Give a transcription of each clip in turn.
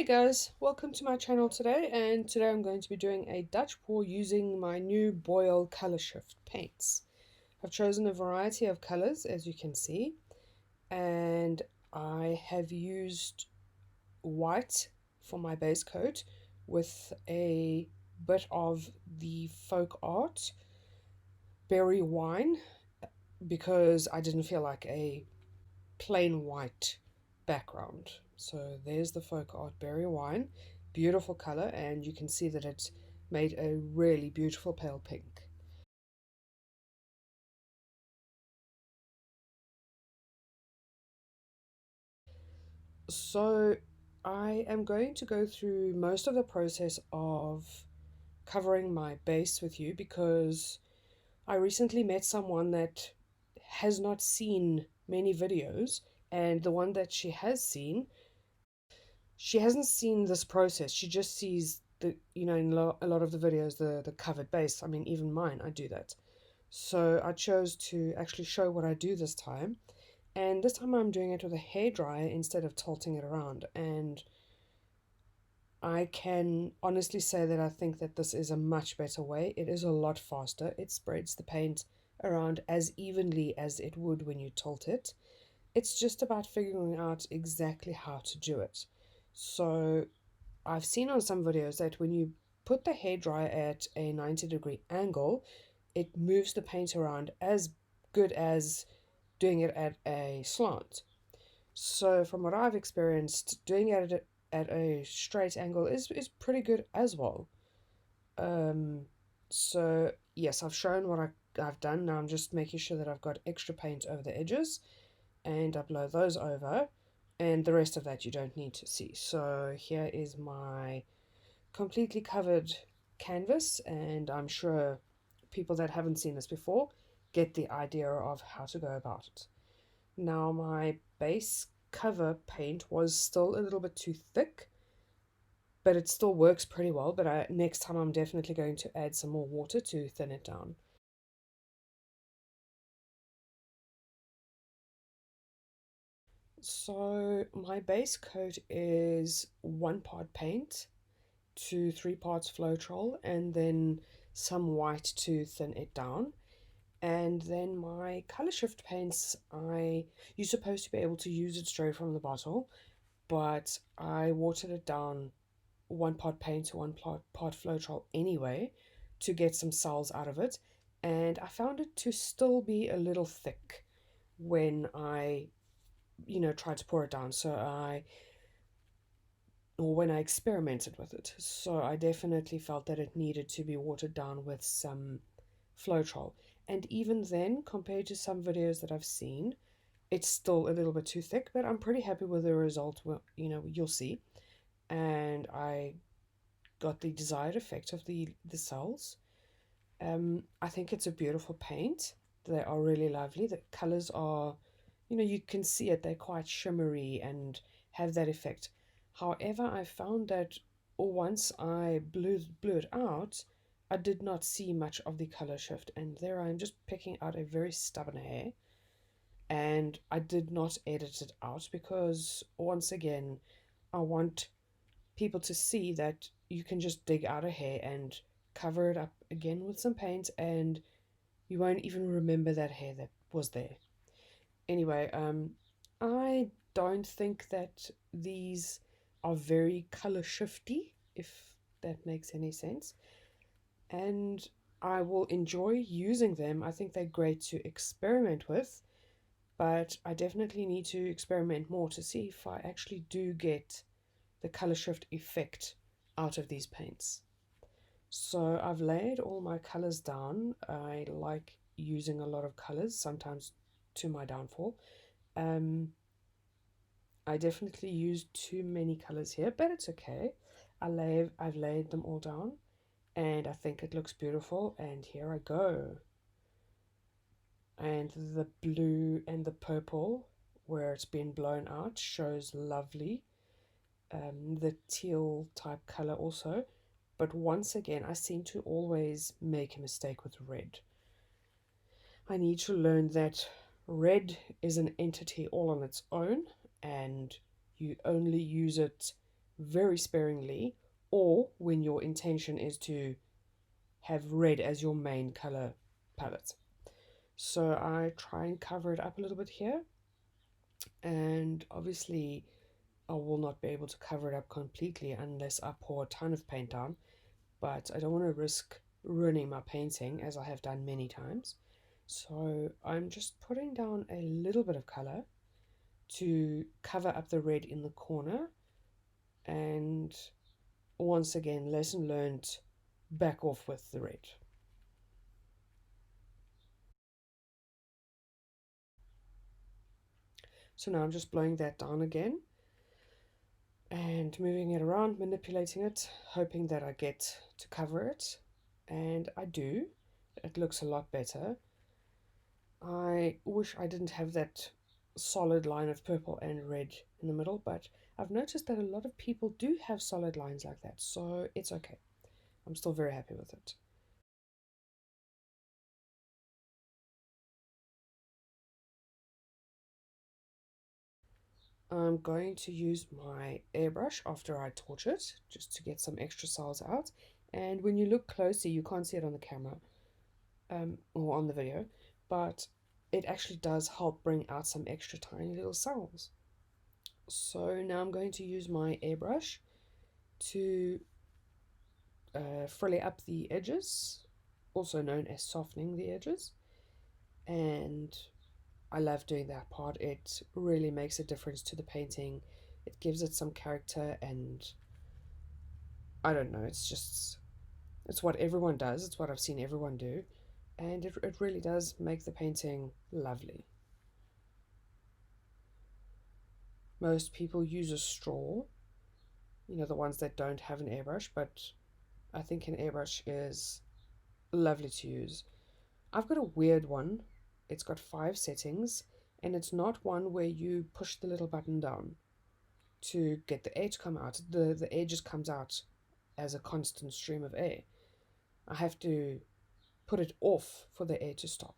Hey guys, welcome to my channel today, and today I'm going to be doing a Dutch pour using my new Boyle Colour Shift paints. I've chosen a variety of colours as you can see, and I have used white for my base coat with a bit of the Folkart Berry Wine because I didn't feel like a plain white background. So there's the Folkart Berry Wine, beautiful color, and you can see that it's made a really beautiful pale pink. So I am going to go through most of the process of covering my base with you because I recently met someone that has not seen many videos, and the one that she hasn't seen this process. She just sees in a lot of the videos, the covered base. I mean, even mine, I do that. So I chose to actually show what I do this time. And this time I'm doing it with a hairdryer instead of tilting it around. And I can honestly say that I think that this is a much better way. It is a lot faster. It spreads the paint around as evenly as it would when you tilt it. It's just about figuring out exactly how to do it. So I've seen on some videos that when you put the hairdryer at a 90-degree angle, it moves the paint around as good as doing it at a slant. So from what I've experienced, doing it at a straight angle is pretty good as well. Um, so yes, I've shown what I've done. Now I'm just making sure that I've got extra paint over the edges, and I blow those over, and the rest of that you don't need to see. So here is my completely covered canvas, and I'm sure people that haven't seen this before get the idea of how to go about it. Now my base cover paint was still a little bit too thick, but it still works pretty well, but next time I'm definitely going to add some more water to thin it down. So my base coat is 1 part paint to 3 parts Floetrol, and then some white to thin it down. And then my color shift paints, you're supposed to be able to use it straight from the bottle, but I watered it down 1 part paint to 1 part Floetrol anyway to get some cells out of it, and I found it to still be a little thick when I tried to pour it down. Or when I experimented with it. So I definitely felt that it needed to be watered down with some Floetrol. And even then, compared to some videos that I've seen, it's still a little bit too thick, but I'm pretty happy with the result. Well, you'll see. And I got the desired effect of the cells. I think it's a beautiful paint. They are really lovely. The colors are, you can see it. They're quite shimmery and have that effect. However, I found that once I blew it out, I did not see much of the color shift. And there I am just picking out a very stubborn hair. And I did not edit it out because, once again, I want people to see that you can just dig out a hair and cover it up again with some paint, and you won't even remember that hair that was there. Anyway, I don't think that these are very color shifty, if that makes any sense. And I will enjoy using them. I think they're great to experiment with, but I definitely need to experiment more to see if I actually do get the color shift effect out of these paints. So I've laid all my colors down. I like using a lot of colors, sometimes to my downfall. Um, I definitely used too many colors here, but it's okay. I've laid them all down, and I think it looks beautiful. And here I go. And the blue and the purple, where it's been blown out, shows lovely. The teal type color also. But once again, I seem to always make a mistake with red. I need to learn that red is an entity all on its own, and you only use it very sparingly, or when your intention is to have red as your main color palette. So I try and cover it up a little bit here, and obviously I will not be able to cover it up completely unless I pour a ton of paint down, but I don't want to risk ruining my painting as I have done many times. So I'm just putting down a little bit of color to cover up the red in the corner, and once again, lesson learned, back off with the red. So now I'm just blowing that down again and moving it around, manipulating it, hoping that I get to cover it. And I do. It looks a lot better. I wish I didn't have that solid line of purple and red in the middle, but I've noticed that a lot of people do have solid lines like that, so it's okay. I'm still very happy with it. I'm going to use my airbrush after I torch it, just to get some extra cells out. And when you look closer, you can't see it on the camera, or on the video, but it actually does help bring out some extra tiny little cells. So now I'm going to use my airbrush to frilly up the edges, also known as softening the edges. And I love doing that part. It really makes a difference to the painting. It gives it some character, and I don't know, it's what everyone does. It's what I've seen everyone do, and it really does make the painting lovely. Most people use a straw, the ones that don't have an airbrush, but I think an airbrush is lovely to use. I've got a weird one. It's got 5 settings, and it's not one where you push the little button down to get the air to come out. The air just comes out as a constant stream of air. I have to put it off for the air to stop.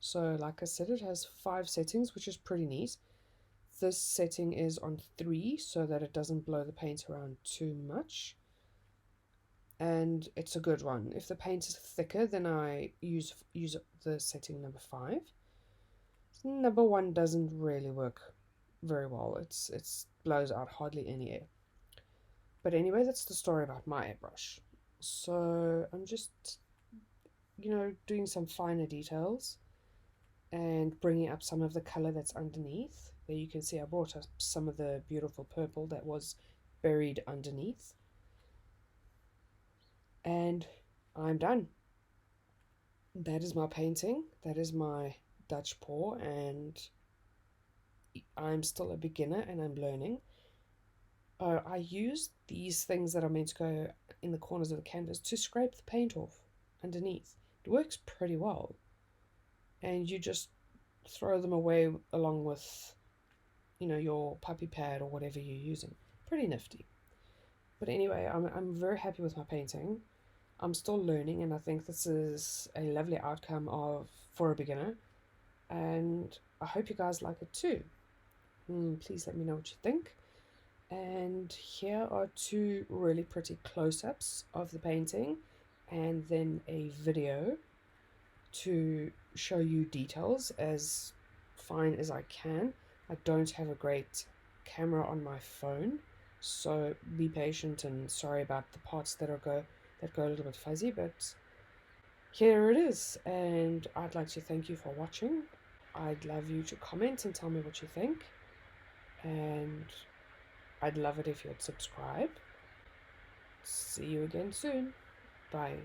So like I said, it has 5 settings, which is pretty neat. This setting is on 3 so that it doesn't blow the paint around too much. And it's a good one. If the paint is thicker, then I use the setting number 5. Number 1 doesn't really work very well. It blows out hardly any air. But anyway, that's the story about my airbrush. So I'm just, doing some finer details and bringing up some of the color that's underneath. There you can see I brought up some of the beautiful purple that was buried underneath. And I'm done. That is my painting. That is my Dutch pour, and I'm still a beginner and I'm learning. I use these things that are meant to go in the corners of the canvas to scrape the paint off underneath. It works pretty well. And you just throw them away along with, your puppy pad or whatever you're using. Pretty nifty. But anyway, I'm very happy with my painting. I'm still learning, and I think this is a lovely outcome for a beginner. And I hope you guys like it too. Please let me know what you think. And here are 2 really pretty close-ups of the painting, and then a video to show you details as fine as I can. I don't have a great camera on my phone, so be patient, and sorry about the parts that go a little bit fuzzy, but here it is. And I'd like to thank you for watching. I'd love you to comment and tell me what you think, and I'd love it if you'd subscribe. See you again soon. Bye.